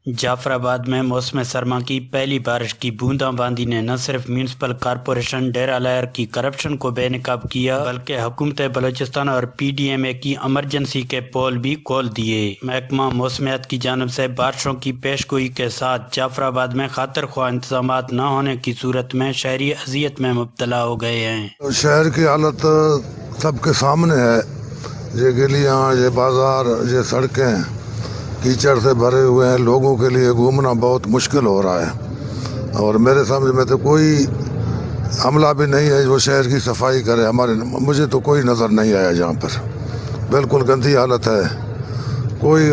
جعفر آباد میں موسم سرما کی پہلی بارش کی بونداں باندی نے نہ صرف میونسپل کارپوریشن ڈیرہ لائر کی کرپشن کو بے نقاب کیا بلکہ حکومت بلوچستان اور پی ڈی ایم اے کی ایمرجنسی کے پول بھی کھول دیے۔ محکمہ موسمیات کی جانب سے بارشوں کی پیش گوئی کے ساتھ جعفر آباد میں خاطر خواہ انتظامات نہ ہونے کی صورت میں شہری اذیت میں مبتلا ہو گئے ہیں۔ شہر کی حالت سب کے سامنے ہے، یہ گلیاں، یہ بازار، یہ سڑکیں کیچڑ سے بھرے ہوئے ہیں، لوگوں کے لیے گھومنا بہت مشکل ہو رہا ہے، اور میرے سمجھ میں تو کوئی عملہ بھی نہیں ہے جو شہر کی صفائی کرے۔ مجھے تو کوئی نظر نہیں آیا جہاں پر، بالکل گندی حالت ہے۔ کوئی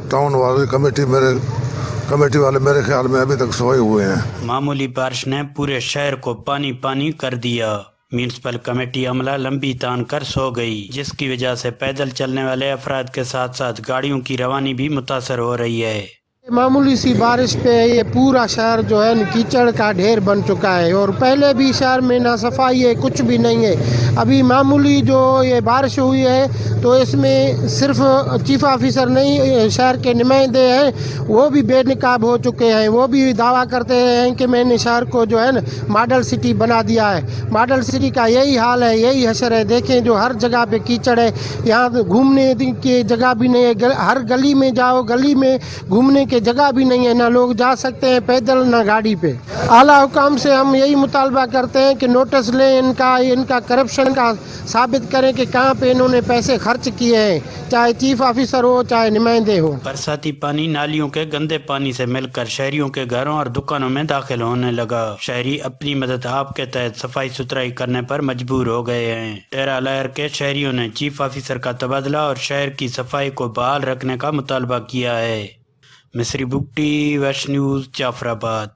ٹاؤن والی کمیٹی والے میرے خیال میں ابھی تک سوئے ہوئے ہیں۔ معمولی بارش نے پورے شہر کو پانی پانی کر دیا۔ میونسپل کمیٹی عملہ لمبی تان کر سو گئی، جس کی وجہ سے پیدل چلنے والے افراد کے ساتھ ساتھ گاڑیوں کی روانی بھی متاثر ہو رہی ہے۔ معمولی سی بارش پہ یہ پورا شہر جو ہے کیچڑ کا ڈھیر بن چکا ہے، اور پہلے بھی شہر میں نہ صفائی ہے، کچھ بھی نہیں ہے۔ ابھی معمولی جو یہ بارش ہوئی ہے تو اس میں صرف چیف آفیسر نہیں، شہر کے نمائندے ہیں، وہ بھی بے نقاب ہو چکے ہیں۔ وہ بھی دعویٰ کرتے ہیں کہ میں نے شہر کو جو ہے ماڈل سٹی بنا دیا ہے۔ ماڈل سٹی کا یہی حال ہے، یہی حشر ہے۔ دیکھیں جو ہر جگہ پہ کیچڑ ہے، یہاں گھومنے کی جگہ بھی نہیں ہے۔ ہر گلی میں جاؤ، گلی میں گھومنے کی جگہ بھی نہیں ہے، نہ لوگ جا سکتے ہیں پیدل نہ گاڑی پہ۔ اعلیٰ حکام سے ہم یہی مطالبہ کرتے ہیں کہ نوٹس لیں، ان کا کرپشن کا ثابت کریں کہ کہاں پہ انہوں نے پیسے خرچ کیے ہیں، چاہے چیف آفیسر ہو چاہے نمائندے ہو۔ برساتی پانی نالیوں کے گندے پانی سے مل کر شہریوں کے گھروں اور دکانوں میں داخل ہونے لگا۔ شہری اپنی مدد آپ کے تحت صفائی ستھرائی کرنے پر مجبور ہو گئے ہیں۔ ڈیرہ لائر کے شہریوں نے چیف آفیسر کا تبادلہ اور شہر کی صفائی کو بحال رکھنے کا مطالبہ کیا ہے۔ مصری بگٹی، ویسٹ نیوز، جعفر آباد۔